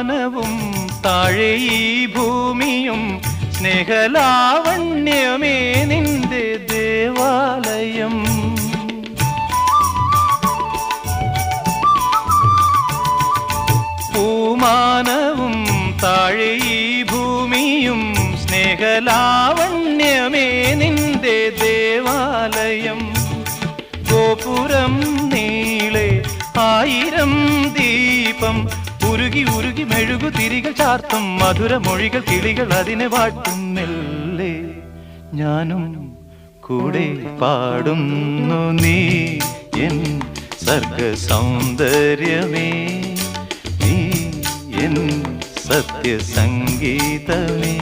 പൂമാനവും താഴെ ഈ ഭൂമിയും സ്നേഹലാവണ്യമേ നിന്റെ ദേവാലയം. പൂമാനവും താഴെ ഈ ഭൂമിയും സ്നേഹലാവണ്യമേ നിന്റെ ദേവാലയം. ഗോപുരം നീളെ 1000 ദീപം ഉരുകി ഉരുകി മെഴുകു തിരികൾ ചാർത്തും മധുരമൊഴികൾ കിളികൾ അതിനെ വാട്ടും. മെല്ലെ ഞാനും കൂടെ പാടുന്നു നീ എൻ സർഗ സൗന്ദര്യമേ, നീ എൻ സത്യസംഗീതമേ.